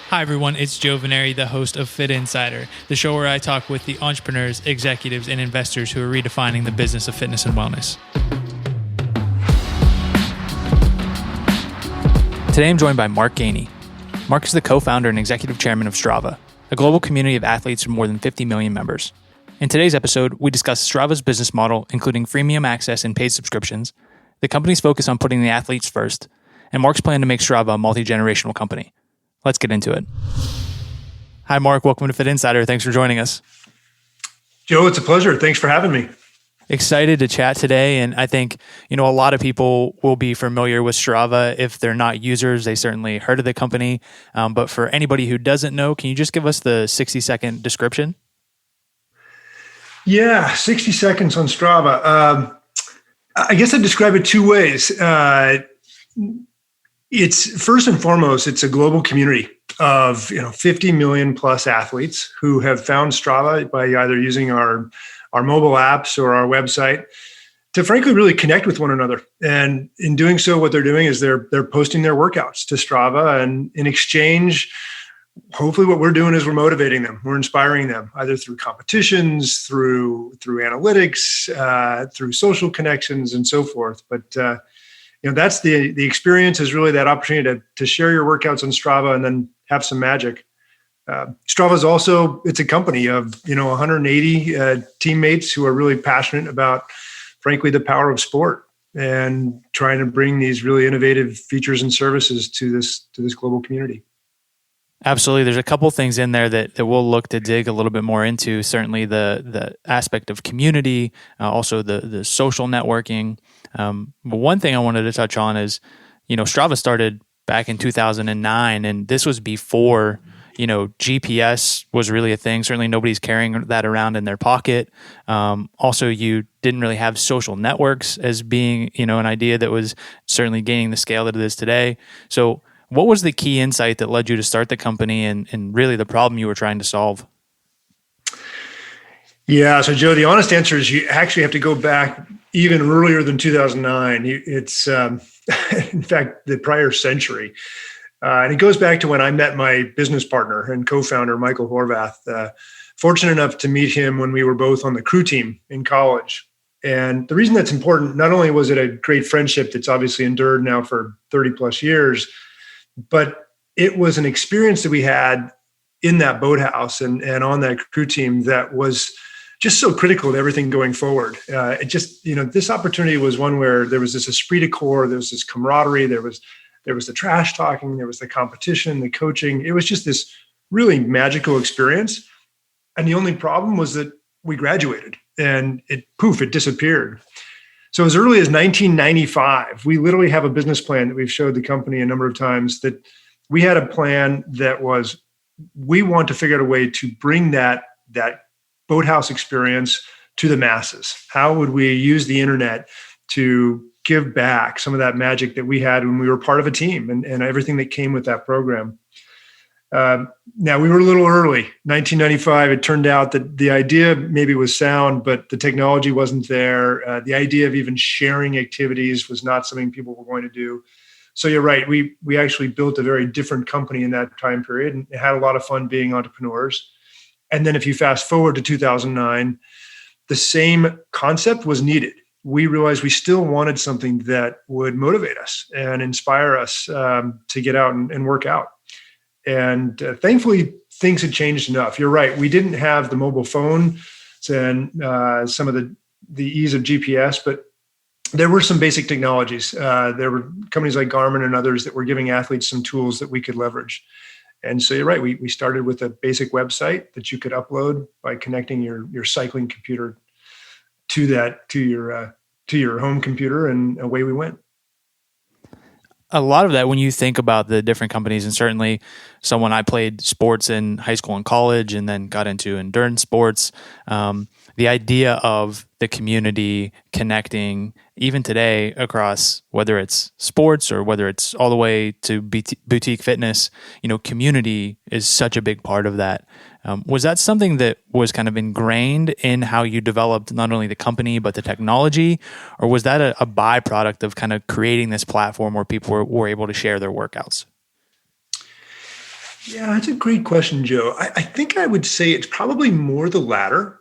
Hi, everyone. It's Joe Veneri, the host of Fit Insider, the show where I talk with the entrepreneurs, executives, and investors who are redefining the business of fitness and wellness. Today, I'm joined by Mark Gainey. Mark is the co-founder and executive chairman of Strava, a global community of athletes with more than 50 million members. In today's episode, we discuss Strava's business model, including freemium access and paid subscriptions, the company's focus on putting the athletes first, and Mark's plan to make Strava a multi-generational company. Let's get into it. Hi, Mark. Welcome to Fit Insider. Thanks for joining us. Joe, it's a pleasure. Thanks for having me. Excited to chat today. And I think, a lot of people will be familiar with Strava. If they're not users, they certainly heard of the company. But for anybody who doesn't know, can you just give us the 60-second description? Yeah, 60 seconds on Strava. I guess I'd describe it two ways. It's first and foremost, it's a global community of 50 million plus athletes who have found Strava by either using our mobile apps or our website to frankly really connect with one another. And in doing so, what they're doing is they're posting their workouts to Strava, and in exchange, hopefully what we're doing is we're motivating them, we're inspiring them either through competitions, through analytics, through social connections, and so forth. But that's the experience, is really that opportunity to share your workouts on Strava and then have some magic. Strava is also, it's a company of 180 teammates who are really passionate about, frankly, the power of sport and trying to bring these really innovative features and services to this global community. Absolutely. There's a couple things in there that we'll look to dig a little bit more into. Certainly the aspect of community, also the social networking. But one thing I wanted to touch on is, Strava started back in 2009, and this was before, GPS was really a thing. Certainly nobody's carrying that around in their pocket. Also, you didn't really have social networks as being, an idea that was certainly gaining the scale that it is today. So what was the key insight that led you to start the company and really the problem you were trying to solve? Yeah. So Joe, the honest answer is you actually have to go back even earlier than 2009. It's in fact, the prior century. And it goes back to when I met my business partner and co-founder, Michael Horvath. Fortunate enough to meet him when we were both on the crew team in college. And the reason that's important, not only was it a great friendship that's obviously endured now for 30 plus years, but it was an experience that we had in that boathouse and on that crew team that was just so critical to everything going forward. This opportunity was one where there was this esprit de corps, there was this camaraderie, there was the trash talking, there was the competition, the coaching. It was just this really magical experience. And the only problem was that we graduated and it disappeared. So as early as 1995, we literally have a business plan that we've showed the company a number of times, that we had a plan that was, we want to figure out a way to bring that boathouse experience to the masses. How would we use the internet to give back some of that magic that we had when we were part of a team and everything that came with that program? Now, we were a little early. 1995, it turned out that the idea maybe was sound, but the technology wasn't there. The idea of even sharing activities was not something people were going to do. So you're right. We actually built a very different company in that time period and had a lot of fun being entrepreneurs. And then if you fast forward to 2009, the same concept was needed. We realized we still wanted something that would motivate us and inspire us to get out and work out. And thankfully, things had changed enough. You're right. We didn't have the mobile phone and some of the ease of GPS, but there were some basic technologies. There were companies like Garmin and others that were giving athletes some tools that we could leverage. And so you're right. We started with a basic website that you could upload by connecting your cycling computer to your home computer, and away we went. A lot of that, when you think about the different companies, and certainly someone, I played sports in high school and college and then got into endurance sports, the idea of the community connecting, even today, across whether it's sports or whether it's all the way to boutique fitness, community is such a big part of that. Was that something that was kind of ingrained in how you developed not only the company, but the technology, or was that a byproduct of kind of creating this platform where people were able to share their workouts? Yeah, that's a great question, Joe. I think I would say it's probably more the latter.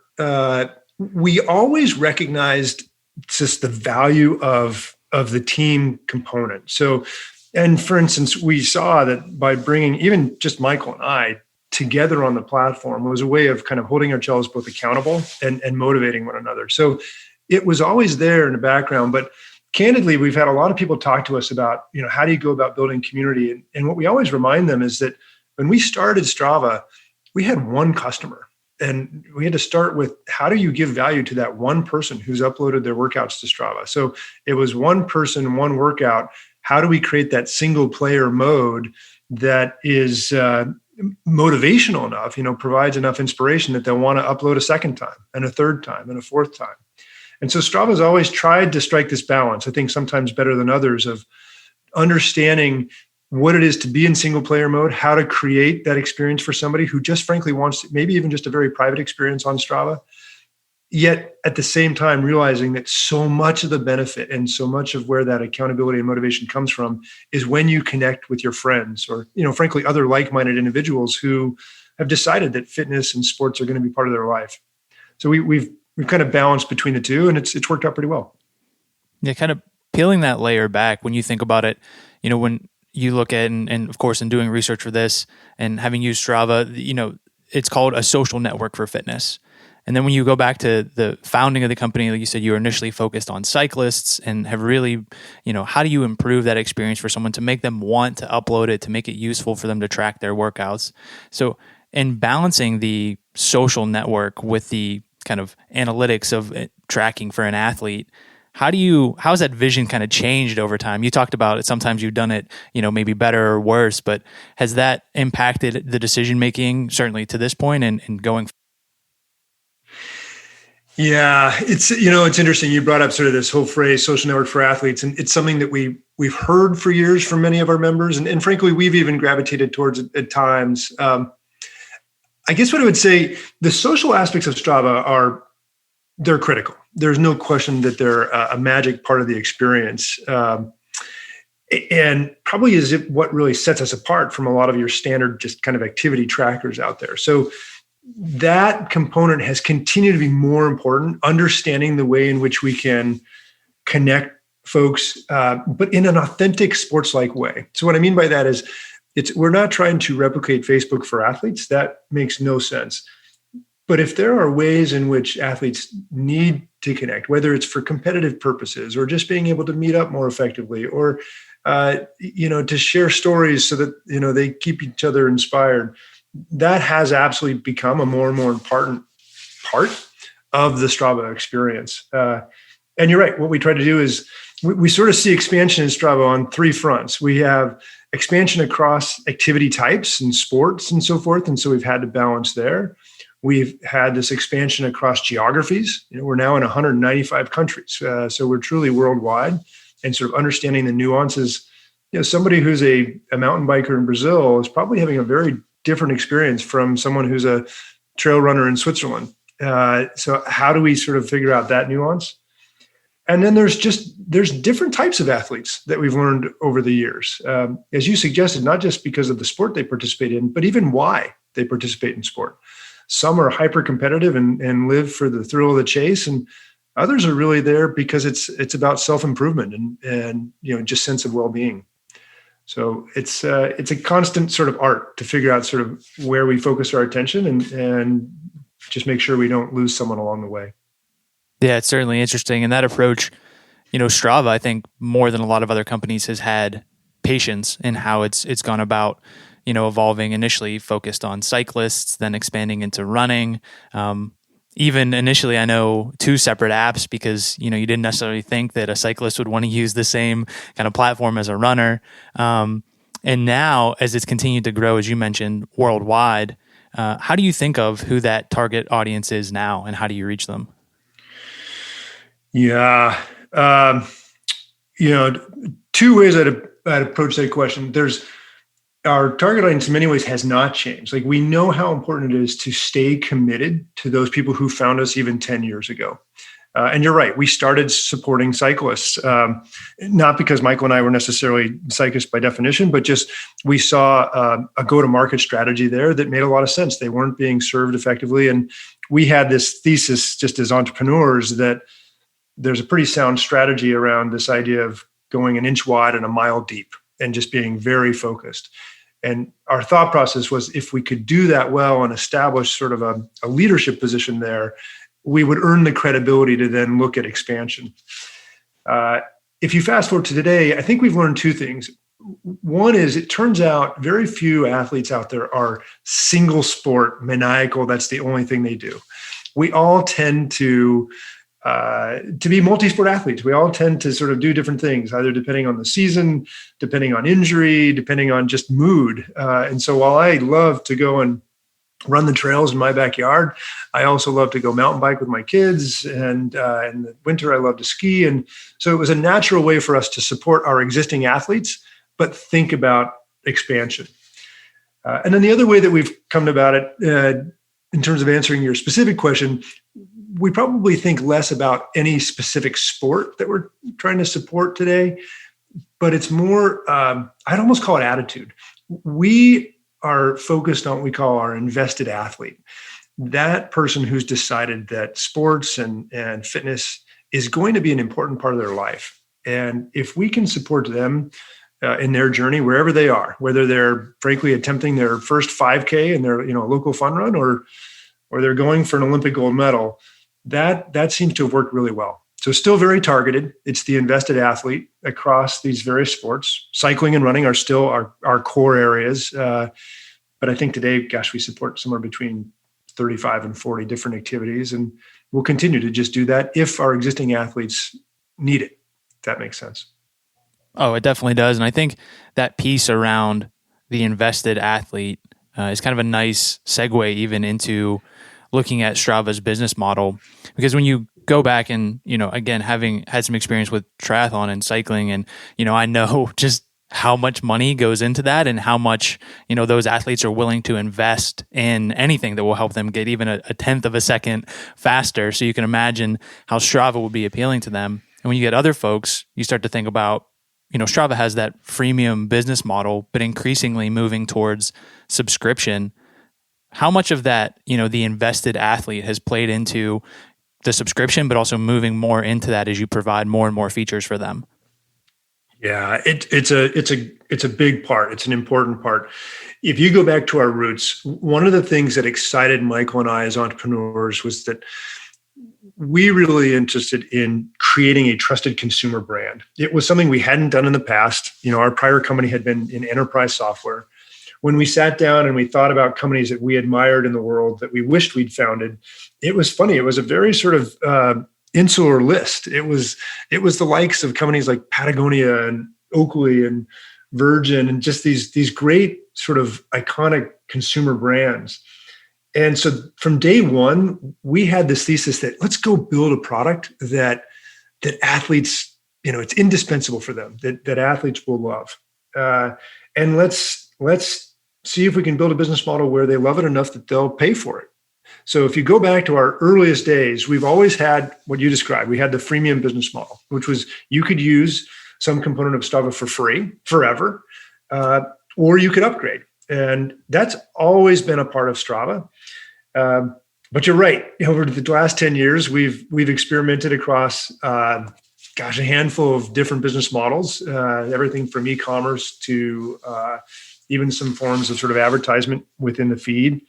We always recognized just the value of the team component. So, and for instance, we saw that by bringing even just Michael and I together on the platform was a way of kind of holding ourselves both accountable and motivating one another. So it was always there in the background, but candidly, we've had a lot of people talk to us about, how do you go about building community? And what we always remind them is that when we started Strava, we had one customer. And we had to start with, how do you give value to that one person who's uploaded their workouts to Strava? So it was one person, one workout. How do we create that single player mode that is motivational enough, provides enough inspiration that they'll want to upload a second time and a third time and a fourth time? And so Strava's always tried to strike this balance, I think sometimes better than others, of understanding what it is to be in single player mode, how to create that experience for somebody who just frankly wants maybe even just a very private experience on Strava, yet at the same time realizing that so much of the benefit and so much of where that accountability and motivation comes from is when you connect with your friends or, frankly, other like-minded individuals who have decided that fitness and sports are going to be part of their life. So we've kind of balanced between the two, and it's worked out pretty well. Yeah, kind of peeling that layer back when you think about it, when you look at, and of course, in doing research for this and having used Strava, it's called a social network for fitness. And then when you go back to the founding of the company, like you said, you were initially focused on cyclists and have really, how do you improve that experience for someone to make them want to upload it, to make it useful for them to track their workouts? So in balancing the social network with the kind of analytics of tracking for an athlete, how has that vision kind of changed over time? You talked about it. Sometimes you've done it, maybe better or worse, but has that impacted the decision-making certainly to this point and going? Yeah, it's interesting. You brought up sort of this whole phrase, social network for athletes, and it's something that we've heard for years from many of our members, and frankly, we've even gravitated towards it at times. I guess what I would say, the social aspects of Strava they're critical. There's no question that they're a magic part of the experience, and probably is what really sets us apart from a lot of your standard just kind of activity trackers out there. So that component has continued to be more important, understanding the way in which we can connect folks, but in an authentic sports-like way. So what I mean by that is we're not trying to replicate Facebook for athletes. That makes no sense. But if there are ways in which athletes need to connect, whether it's for competitive purposes or just being able to meet up more effectively or, to share stories so that, they keep each other inspired, that has absolutely become a more and more important part of the Strava experience. And you're right. What we try to do is we sort of see expansion in Strava on three fronts. We have expansion across activity types and sports and so forth. And so we've had to balance there. We've had this expansion across geographies. We're now in 195 countries. So we're truly worldwide, and sort of understanding the nuances. Somebody who's a mountain biker in Brazil is probably having a very different experience from someone who's a trail runner in Switzerland. So how do we sort of figure out that nuance? And then there's different types of athletes that we've learned over the years. As you suggested, not just because of the sport they participate in, but even why they participate in sport. Some are hyper competitive and live for the thrill of the chase, and others are really there because it's about self-improvement and just sense of well-being. So it's a constant sort of art to figure out sort of where we focus our attention and just make sure we don't lose someone along the way. Yeah, it's certainly interesting. And that approach, Strava, I think more than a lot of other companies has had patience in how it's gone about, evolving, initially focused on cyclists, then expanding into running. Even initially, I know 2 separate apps because, you didn't necessarily think that a cyclist would want to use the same kind of platform as a runner. And now, as it's continued to grow, as you mentioned, worldwide, how do you think of who that target audience is now, and how do you reach them? Yeah. 2 ways I'd approach that question. Our target audience in many ways has not changed. Like, we know how important it is to stay committed to those people who found us even 10 years ago. And you're right, we started supporting cyclists, not because Michael and I were necessarily cyclists by definition, but just we saw a go-to-market strategy there that made a lot of sense. They weren't being served effectively. And we had this thesis just as entrepreneurs that there's a pretty sound strategy around this idea of going an inch wide and a mile deep and just being very focused. And our thought process was if we could do that well and establish sort of a leadership position there, we would earn the credibility to then look at expansion. If you fast forward to today, I think we've learned two things. One is it turns out very few athletes out there are single sport maniacal. That's the only thing they do. We all tend to be multi-sport athletes. We all tend to sort of do different things, either depending on the season, depending on injury, depending on just mood. And so while I love to go and run the trails in my backyard, I also love to go mountain bike with my kids. And in the winter, I love to ski. And so it was a natural way for us to support our existing athletes, but think about expansion. And then the other way that we've come about it, in terms of answering your specific question, we probably think less about any specific sport that we're trying to support today, but it's more, I'd almost call it attitude. We are focused on what we call our invested athlete. That person who's decided that sports and fitness is going to be an important part of their life. And if we can support them in their journey, wherever they are, whether they're frankly attempting their first 5K in their local fun run or they're going for an Olympic gold medal, that seems to have worked really well. So still very targeted. It's the invested athlete across these various sports. Cycling and running are still our core areas. But I think today, gosh, we support somewhere between 35 and 40 different activities. And we'll continue to just do that if our existing athletes need it, if that makes sense. Oh, it definitely does. And I think that piece around the invested athlete is kind of a nice segue even into looking at Strava's business model. Because when you go back and, again, having had some experience with triathlon and cycling, and, I know just how much money goes into that and how much, those athletes are willing to invest in anything that will help them get even a tenth of a second faster. So you can imagine how Strava will be appealing to them. And when you get other folks, you start to think about, Strava has that freemium business model, but increasingly moving towards subscription. How much of that, the invested athlete has played into the subscription, but also moving more into that as you provide more and more features for them? Yeah, it's a big part. It's an important part. If you go back to our roots, one of the things that excited Michael and I as entrepreneurs was that we really interested in creating a trusted consumer brand. It was something we hadn't done in the past. Our prior company had been in enterprise software. When we sat down and we thought about companies that we admired in the world that we wished we'd founded, it was funny. It was a very sort of insular list. It was the likes of companies like Patagonia and Oakley and Virgin and just these great sort of iconic consumer brands. And so from day one, we had this thesis that let's go build a product that athletes, it's indispensable for them, that athletes will love. And let's see if we can build a business model where they love it enough that they'll pay for it. So if you go back to our earliest days, we've always had what you described. We had the freemium business model, which was you could use some component of Strava for free forever, or you could upgrade. And that's always been a part of Strava. But you're right. Over the last 10 years, we've experimented across, a handful of different business models, everything from e-commerce to even some forms of sort of advertisement within the feed.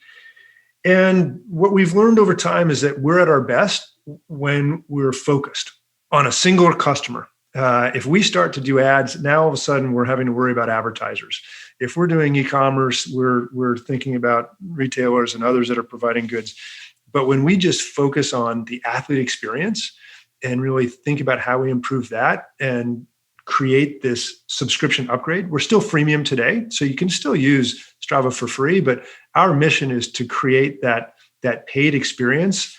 And what we've learned over time is that we're at our best when we're focused on a single customer. If we start to do ads, now all of a sudden we're having to worry about advertisers. If we're doing e-commerce, we're thinking about retailers and others that are providing goods. But when we just focus on the athlete experience and really think about how we improve that and create this subscription upgrade, we're still freemium today, so you can still use Strava for free. But our mission is to create that paid experience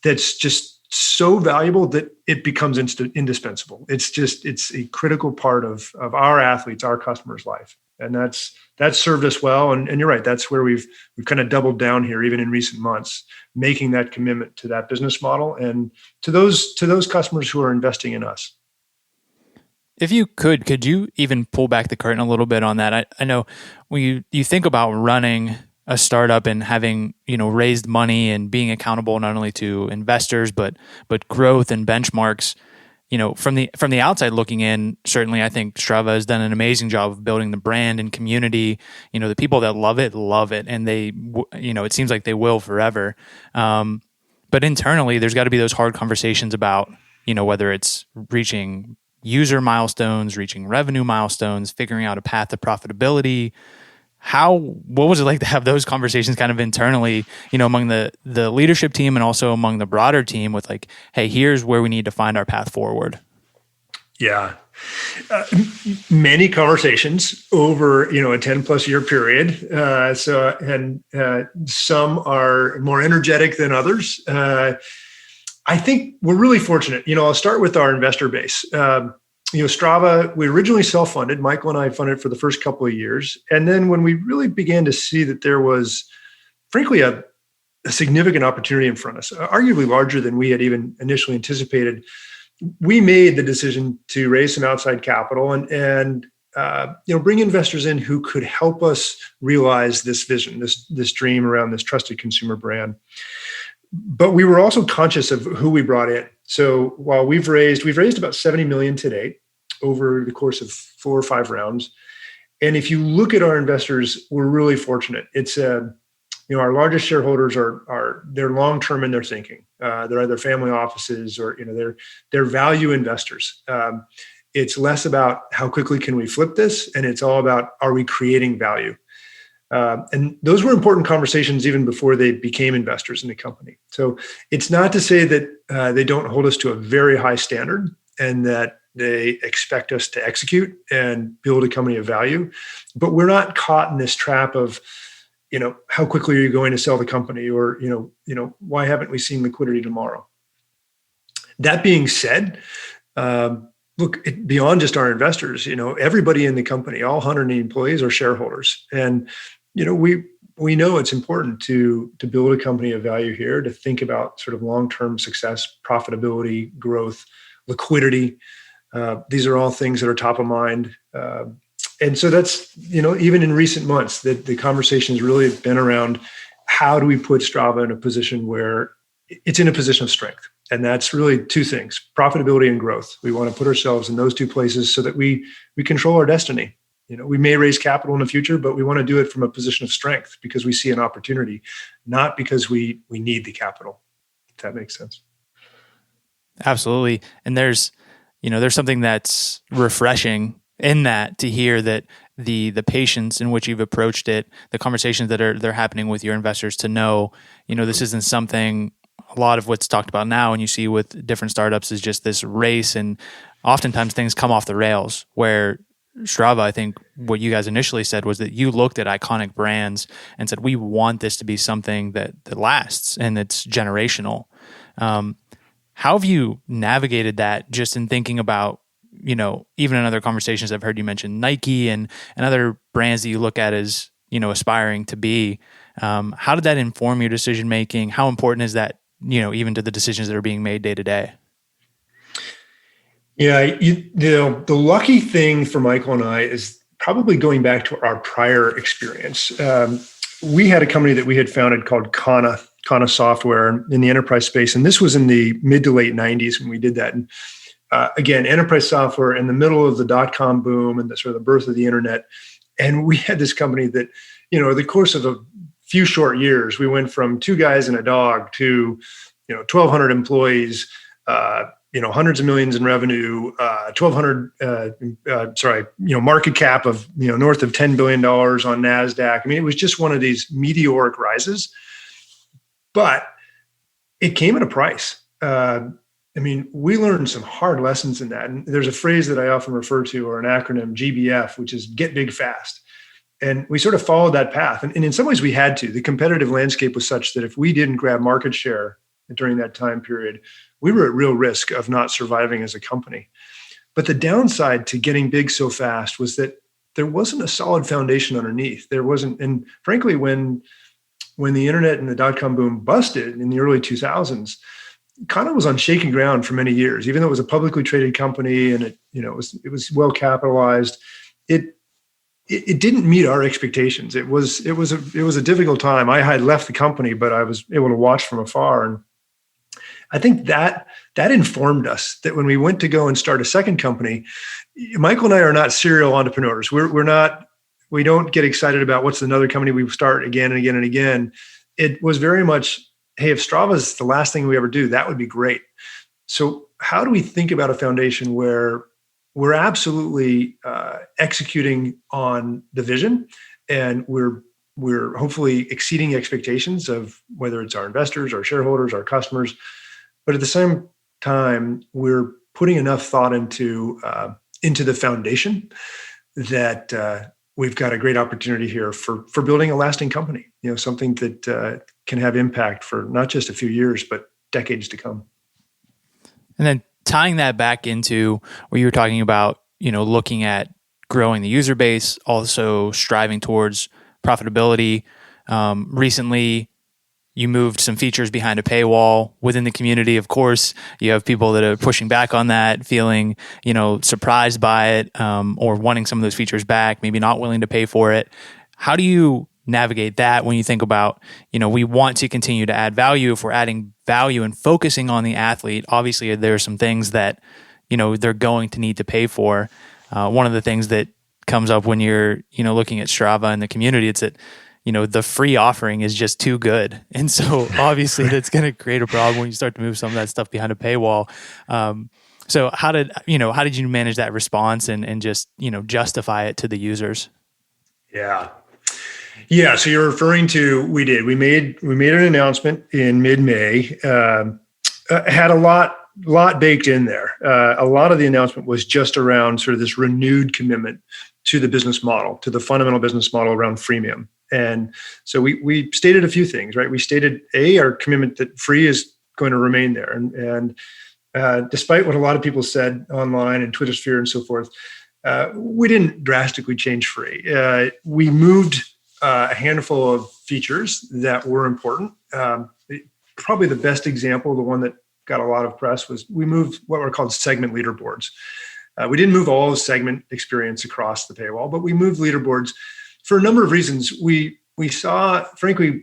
that's just so valuable that it becomes indispensable. It's a critical part of our athletes, our customers' life. And that's served us well. And you're right, that's where we've kind of doubled down here, even in recent months, making that commitment to that business model and to those customers who are investing in us. If you could you even pull back the curtain a little bit on that? I know when you think about running a startup and having, raised money and being accountable not only to investors, but growth and benchmarks, from the outside looking in, certainly I think Strava has done an amazing job of building the brand and community. The people that love it, and they, it seems like they will forever. But internally, there's got to be those hard conversations about, whether it's reaching user milestones, reaching revenue milestones, figuring out a path to profitability. What was it like to have those conversations kind of internally, among the leadership team and also among the broader team with like, hey, here's where we need to find our path forward? Yeah. Many conversations over, a 10 plus year period. Some are more energetic than others. I think we're really fortunate. I'll start with our investor base. Strava, we originally self-funded. Michael and I funded for the first couple of years. And then when we really began to see that there was, frankly, a significant opportunity in front of us, arguably larger than we had even initially anticipated, we made the decision to raise some outside capital and bring investors in who could help us realize this vision, this dream around this trusted consumer brand. But we were also conscious of who we brought in. So while we've raised about 70 million to date over the course of 4 or 5 rounds. And if you look at our investors, we're really fortunate. It's our largest shareholders they're long-term in their thinking. They're either family offices or they're value investors. It's less about how quickly can we flip this, and it's all about, are we creating value? And those were important conversations even before they became investors in the company. So it's not to say that they don't hold us to a very high standard and that they expect us to execute and build a company of value, but we're not caught in this trap of, how quickly are you going to sell the company, or, why haven't we seen liquidity tomorrow? That being said, look, beyond just our investors, everybody in the company, all 180 employees are shareholders. And, we know it's important to build a company of value here, to think about sort of long-term success, profitability, growth, liquidity. These are all things that are top of mind. And so that's, even in recent months, the conversations really have been around how do we put Strava in a position where it's in a position of strength. And that's really 2 things, profitability and growth. We want to put ourselves in those 2 places so that we control our destiny. We may raise capital in the future, but we want to do it from a position of strength because we see an opportunity, not because we need the capital, if that makes sense. Absolutely. And there's something that's refreshing in that, to hear that the patience in which you've approached it, the conversations they're happening with your investors, to know, this isn't something, a lot of what's talked about now and you see with different startups is just this race, and oftentimes things come off the rails, where Strava, I think what you guys initially said was that you looked at iconic brands and said, we want this to be something that lasts and it's generational. How have you navigated that, just in thinking about, even in other conversations I've heard you mention Nike and other brands that you look at as, aspiring to be. How did that inform your decision making? How important is that, even to the decisions that are being made day to day? Yeah, the lucky thing for Michael and I is probably going back to our prior experience. We had a company that we had founded called Kana Software in the enterprise space, and this was in the mid to late 90s when we did that. And again, enterprise software in the middle of the .com boom and the sort of the birth of the internet. And we had this company that, over the course of a few short years, we went from 2 guys and a dog to, 1,200 employees, hundreds of millions in revenue, market cap of, north of $10 billion on NASDAQ. I mean, it was just one of these meteoric rises, but it came at a price. We learned some hard lessons in that. And there's a phrase that I often refer to, or an acronym, GBF, which is get big fast. And we sort of followed that path. And in some ways we had to. The competitive landscape was such that if we didn't grab market share during that time period, we were at real risk of not surviving as a company. But the downside to getting big so fast was that there wasn't a solid foundation underneath. There wasn't, and frankly, when the internet and the dot-com boom busted in the early 2000s, Kana was on shaky ground for many years. Even though it was a publicly traded company and it was well capitalized, it didn't meet our expectations. It was a difficult time. I had left the company, but I was able to watch from afar, and I think that informed us that when we went to go and start a second company, Michael and I are not serial entrepreneurs. We don't get excited about what's another company we start again and again and again. It was very much, hey, if Strava is the last thing we ever do, that would be great. So how do we think about a foundation where we're absolutely executing on the vision, and we're hopefully exceeding expectations of whether it's our investors, our shareholders, our customers, but at the same time, we're putting enough thought into the foundation that we've got a great opportunity here for building a lasting company. Something that can have impact for not just a few years, but decades to come. And then tying that back into what you were talking about, looking at growing the user base, also striving towards profitability. Recently, you moved some features behind a paywall within the community. Of course, you have people that are pushing back on that, feeling, surprised by it, or wanting some of those features back, maybe not willing to pay for it. How do you navigate that when you think about, we want to continue to add value? If we're adding value and focusing on the athlete, obviously there are some things that, they're going to need to pay for. One of the things that comes up when you're, looking at Strava and the community, it's that, the free offering is just too good. And so obviously that's going to create a problem when you start to move some of that stuff behind a paywall. So how did you manage that response and just, justify it to the users? Yeah. So you're referring to, we made an announcement in mid-May, had a lot baked in there. A lot of the announcement was just around sort of this renewed commitment to the business model, to the fundamental business model around freemium. And so we stated a few things, right? We stated our commitment that free is going to remain there. And despite what a lot of people said online and Twitter sphere and so forth, we didn't drastically change free. We moved a handful of features that were important. Probably the best example, the one that got a lot of press, was we moved what were called segment leaderboards. We didn't move all the segment experience across the paywall, but we moved leaderboards for a number of reasons. We saw, frankly,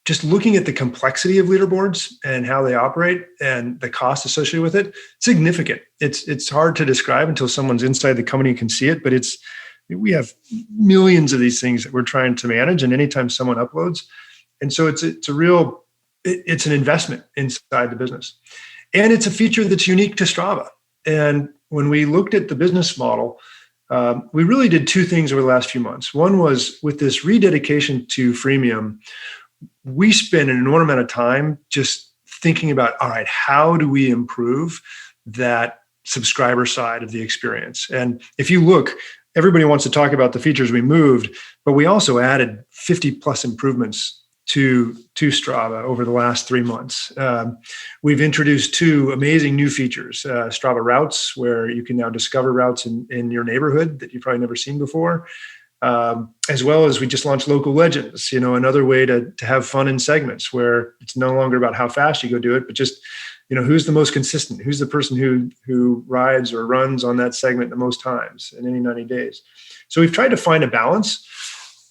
just looking at the complexity of leaderboards and how they operate and the cost associated with it, significant. It's hard to describe until someone's inside the company and can see it, but we have millions of these things that we're trying to manage, and anytime someone uploads. And so it's an investment inside the business. And it's a feature that's unique to Strava. And when we looked at the business model, we really did two things over the last few months. One was, with this rededication to freemium, we spent an enormous amount of time just thinking about, all right, how do we improve that subscriber side of the experience? And if you look, everybody wants to talk about the features we moved, but we also added 50 plus improvements to Strava over the last 3 months. We've introduced two amazing new features, Strava Routes, where you can now discover routes in your neighborhood that you've probably never seen before, as well as we just launched Local Legends, another way to have fun in segments where it's no longer about how fast you go do it, but just, who's the most consistent, who's the person who rides or runs on that segment the most times in any 90 days. So we've tried to find a balance,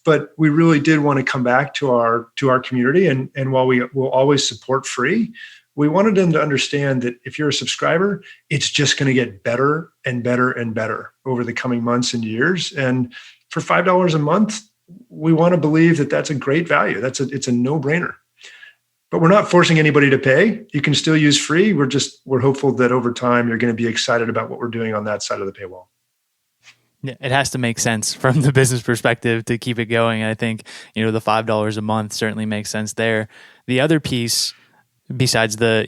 but we really did want to come back to our community. And while we will always support free, we wanted them to understand that if you're a subscriber, it's just going to get better and better and better over the coming months and years. And for $5 a month, we want to believe that that's a great value. It's a no-brainer. But we're not forcing anybody to pay. You can still use free. We're hopeful that over time you're going to be excited about what we're doing on that side of the paywall. Yeah, it has to make sense from the business perspective to keep it going. I think, the $5 a month certainly makes sense there. The other piece, besides the,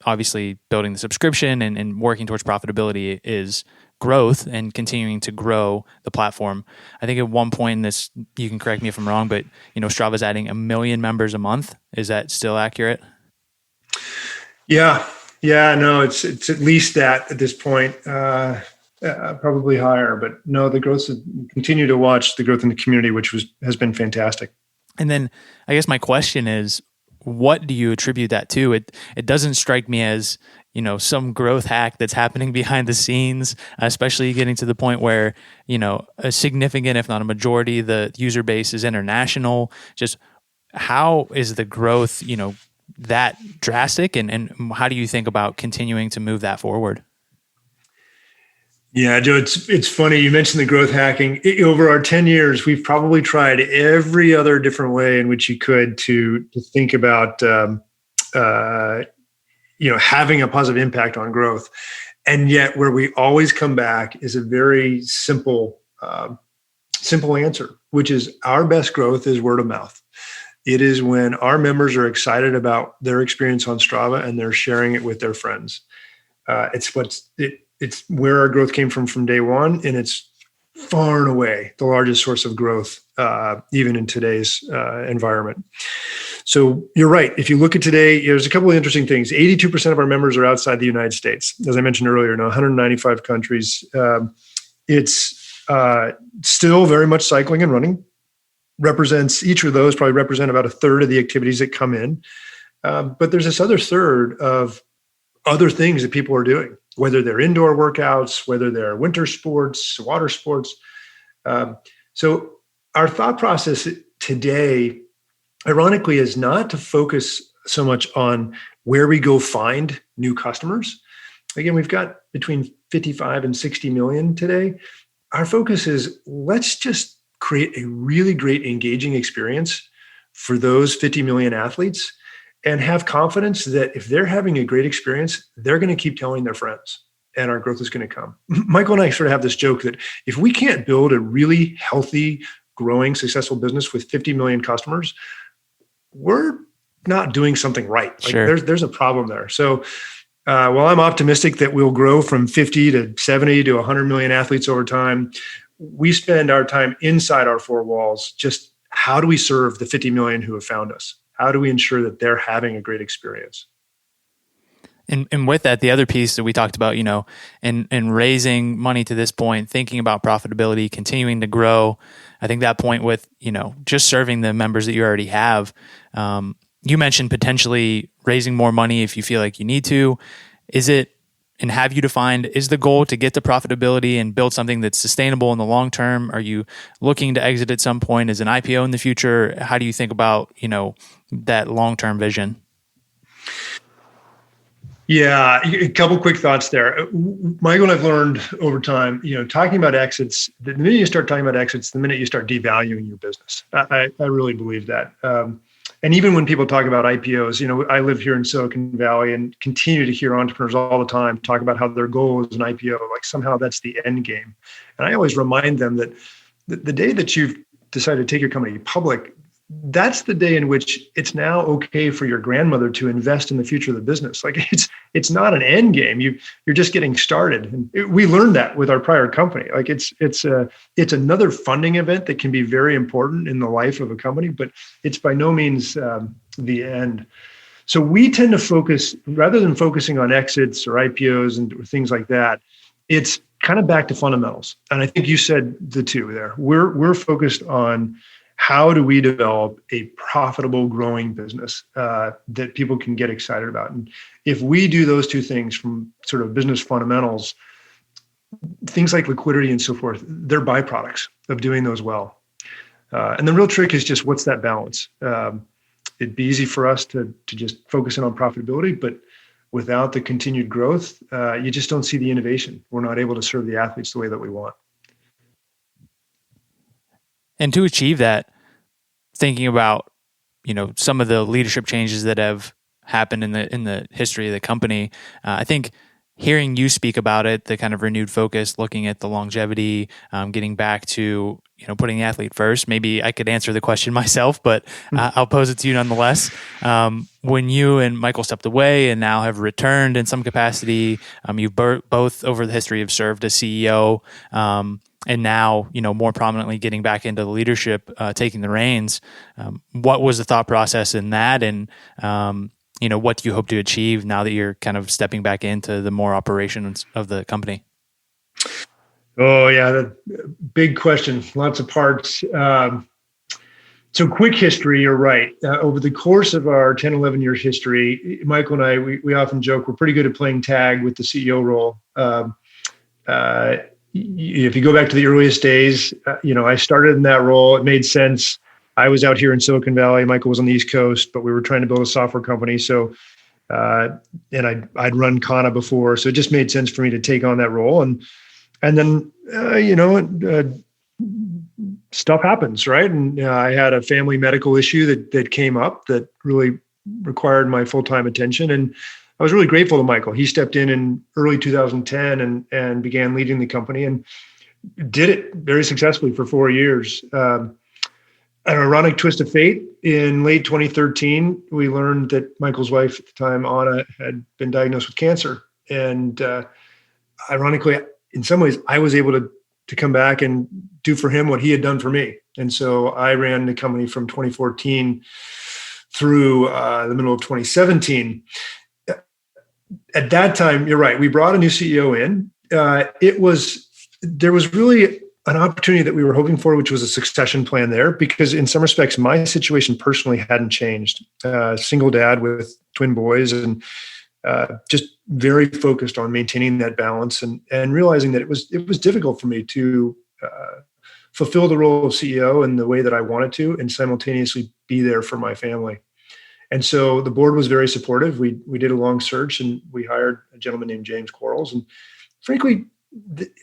obviously building the subscription and working towards profitability, is growth and continuing to grow the platform. I think at one point in this, you can correct me if I'm wrong, but, Strava's adding 1 million members a month. Is that still accurate? Yeah. No, it's at least that at this point. probably higher. But no, the growth, continue to watch the growth in the community, which has been fantastic. And then I guess my question is, what do you attribute that to? It doesn't strike me as, some growth hack that's happening behind the scenes, especially getting to the point where, a significant, if not a majority, the user base is international. Just how is the growth, that drastic, and how do you think about continuing to move that forward? Yeah, Joe, it's funny. You mentioned the growth hacking. Over our 10 years, we've probably tried every other different way in which you could to think about having a positive impact on growth. And yet where we always come back is a very simple answer, which is our best growth is word of mouth. It is when our members are excited about their experience on Strava and they're sharing it with their friends. It's where our growth came from day one, and it's far and away the largest source of growth, even in today's environment. So you're right. If you look at today, there's a couple of interesting things. 82% of our members are outside the United States. As I mentioned earlier, in 195 countries. It's still very much cycling and running. Each of those probably represent about a third of the activities that come in. But there's this other third of other things that people are doing, whether they're indoor workouts, whether they're winter sports, water sports. So our thought process today, ironically, is not to focus so much on where we go find new customers. Again, we've got between 55 and 60 million today. Our focus is let's just create a really great engaging experience for those 50 million athletes and have confidence that if they're having a great experience, they're going to keep telling their friends and our growth is going to come. Michael and I sort of have this joke that if we can't build a really healthy, growing, successful business with 50 million customers, we're not doing something right. Sure. There's a problem there. So while I'm optimistic that we'll grow from 50 to 70 to 100 million athletes over time, we spend our time inside our four walls. Just how do we serve the 50 million who have found us? How do we ensure that they're having a great experience? And with that, the other piece that we talked about, in raising money to this point, thinking about profitability, continuing to grow. I think that point with, just serving the members that you already have. You mentioned potentially raising more money if you feel like you need to. Have you defined, is the goal to get to profitability and build something that's sustainable in the long term? Are you looking to exit at some point as an IPO in the future? How do you think about, that long-term vision? Yeah, a couple quick thoughts there. Michael and I've learned over time, talking about exits, the minute you start talking about exits, the minute you start devaluing your business. I really believe that. And even when people talk about IPOs, I live here in Silicon Valley and continue to hear entrepreneurs all the time talk about how their goal is an IPO, like somehow that's the end game. And I always remind them that the day that you've decided to take your company public, that's the day in which it's now okay for your grandmother to invest in the future of the business. Like it's not an end game. You're just getting started. And we learned that with our prior company. Like it's another funding event that can be very important in the life of a company, but it's by no means the end. So we tend to focus, rather than focusing on exits or IPOs and things like that, it's kind of back to fundamentals. And I think you said the two there. We're focused on how do we develop a profitable, growing business that people can get excited about? And if we do those two things from sort of business fundamentals, things like liquidity and so forth, they're byproducts of doing those well. And the real trick is just what's that balance? It'd be easy for us to just focus in on profitability, but without the continued growth, you just don't see the innovation. We're not able to serve the athletes the way that we want. And to achieve that, thinking about, some of the leadership changes that have happened in the history of the company, I think hearing you speak about it, the kind of renewed focus, looking at the longevity, getting back to, putting the athlete first. Maybe I could answer the question myself, but I'll pose it to you nonetheless. When you and Michael stepped away and now have returned in some capacity, you've both over the history have served as CEO. And now, more prominently getting back into the leadership, taking the reins. What was the thought process in that? And, what do you hope to achieve now that you're kind of stepping back into the more operations of the company? Oh yeah, big question, lots of parts. So quick history, you're right. Over the course of our 10, 11 years history, Michael and I, we often joke we're pretty good at playing tag with the CEO role. If you go back to the earliest days, I started in that role. It made sense. I was out here in Silicon Valley. Michael was on the East Coast, but we were trying to build a software company. So, and I'd run Kana before, so it just made sense for me to take on that role. And then, stuff happens, right? And I had a family medical issue that came up that really required my full-time attention. And I was really grateful to Michael. He stepped in early 2010 and began leading the company and did it very successfully for 4 years. An ironic twist of fate, in late 2013, we learned that Michael's wife at the time, Anna, had been diagnosed with cancer. And ironically, in some ways, I was able to come back and do for him what he had done for me. And so I ran the company from 2014 through the middle of 2017. At that time, you're right, we brought a new CEO in. There was really an opportunity that we were hoping for, which was a succession plan there, because in some respects, my situation personally hadn't changed. Single dad with twin boys, and just very focused on maintaining that balance and realizing that it was difficult for me to fulfill the role of CEO in the way that I wanted to, and simultaneously be there for my family. And so the board was very supportive. We did a long search, and we hired a gentleman named James Quarles. And frankly,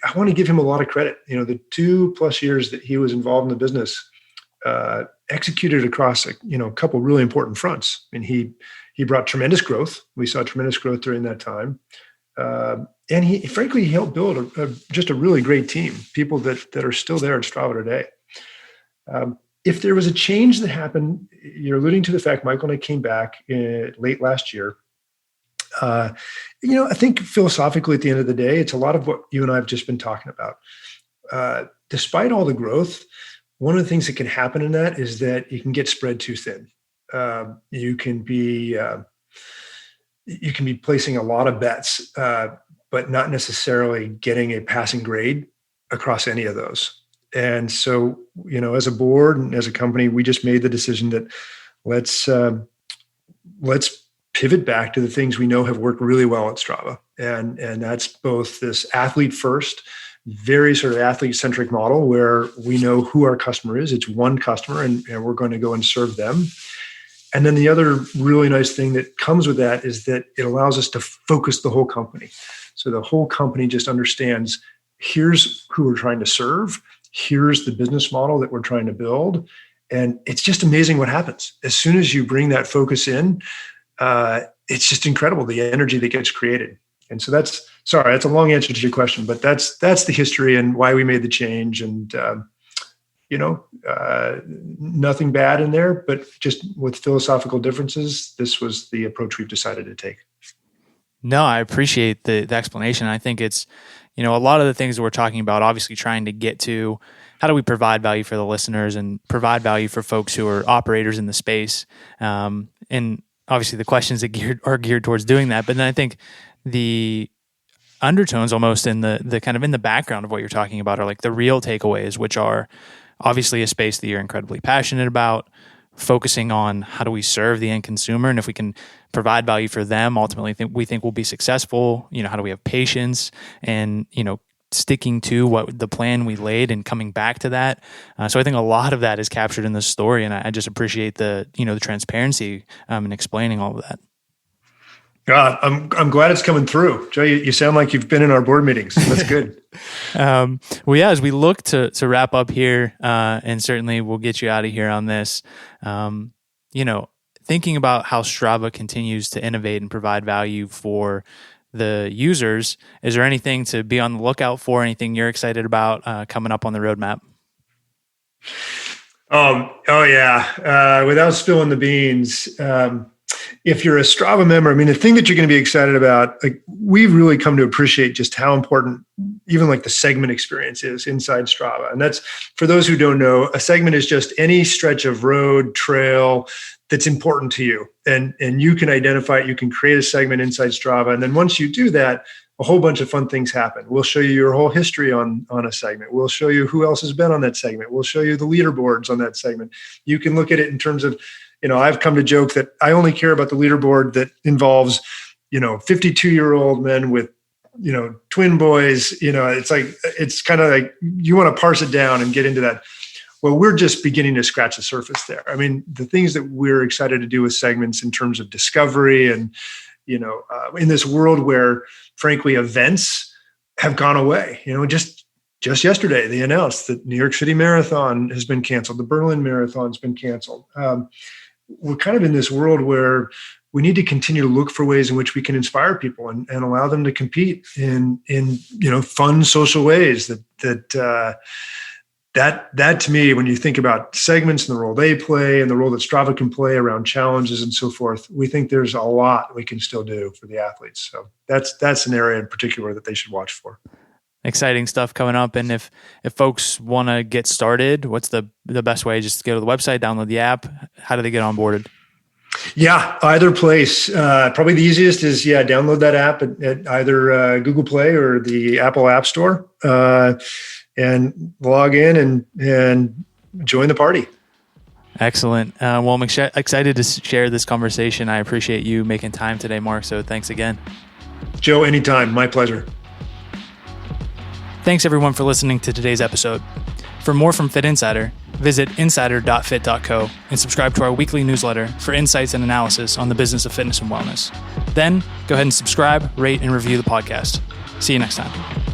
I want to give him a lot of credit. The 2+ years that he was involved in the business, executed across a couple really important fronts. And he brought tremendous growth. We saw tremendous growth during that time. And he helped build just a really great team, people that are still there at Strava today. If there was a change that happened, you're alluding to the fact Michael and I came back late last year. I think philosophically at the end of the day, it's a lot of what you and I have just been talking about. Despite all the growth, one of the things that can happen in that is that you can get spread too thin. You can be placing a lot of bets, but not necessarily getting a passing grade across any of those. And so, as a board and as a company, we just made the decision that let's pivot back to the things we know have worked really well at Strava. And that's both this athlete first, very sort of athlete centric model where we know who our customer is. It's one customer and we're going to go and serve them. And then the other really nice thing that comes with that is that it allows us to focus the whole company. So the whole company just understands, here's who we're trying to serve. Here's the business model that we're trying to build. And it's just amazing what happens. As soon as you bring that focus in, it's just incredible, the energy that gets created. And so that's a long answer to your question, but that's the history and why we made the change. And, nothing bad in there, but just with philosophical differences, this was the approach we've decided to take. No, I appreciate the explanation. I think it's, a lot of the things that we're talking about, obviously trying to get to how do we provide value for the listeners and provide value for folks who are operators in the space. And obviously the questions that are geared towards doing that. But then I think the undertones almost in the kind of in the background of what you're talking about are like the real takeaways, which are obviously a space that you're incredibly passionate about, focusing on how do we serve the end consumer, and if we can provide value for them, ultimately we think we'll be successful. How do we have patience and sticking to what the plan we laid and coming back to that. So I think a lot of that is captured in this story, and I just appreciate the the transparency in explaining all of that. God, I'm glad it's coming through, Joe. You sound like you've been in our board meetings. That's good. Well, yeah. As we look to wrap up here, and certainly we'll get you out of here on this. Thinking about how Strava continues to innovate and provide value for the users, is there anything to be on the lookout for? Anything you're excited about coming up on the roadmap? Oh yeah. Without spilling the beans. If you're a Strava member, the thing that you're going to be excited about, like we've really come to appreciate just how important even like the segment experience is inside Strava. And that's, for those who don't know, a segment is just any stretch of road, trail that's important to you. And you can identify it, you can create a segment inside Strava. And then once you do that, a whole bunch of fun things happen. We'll show you your whole history on a segment. We'll show you who else has been on that segment. We'll show you the leaderboards on that segment. You can look at it in terms of, I've come to joke that I only care about the leaderboard that involves, 52-year-old men with, twin boys. It's kind of like you want to parse it down and get into that. Well, we're just beginning to scratch the surface there. I mean, the things that we're excited to do with segments in terms of discovery and, in this world where, frankly, events have gone away. Just yesterday, they announced that New York City Marathon has been canceled. The Berlin Marathon has been canceled. We're kind of in this world where we need to continue to look for ways in which we can inspire people and allow them to compete in fun social ways that to me, when you think about segments and the role they play and the role that Strava can play around challenges and so forth, we think there's a lot we can still do for the athletes. So that's an area in particular that they should watch for. Exciting stuff coming up. And if folks want to get started, what's the best way? Just go to the website, download the app. How do they get onboarded? Yeah, either place. Probably the easiest is, download that app at either Google Play or the Apple App Store. And log in and join the party. Excellent. Well, I'm excited to share this conversation. I appreciate you making time today, Mark. So thanks again. Joe, anytime. My pleasure. Thanks, everyone, for listening to today's episode. For more from Fit Insider, visit insider.fit.co and subscribe to our weekly newsletter for insights and analysis on the business of fitness and wellness. Then, go ahead and subscribe, rate, and review the podcast. See you next time.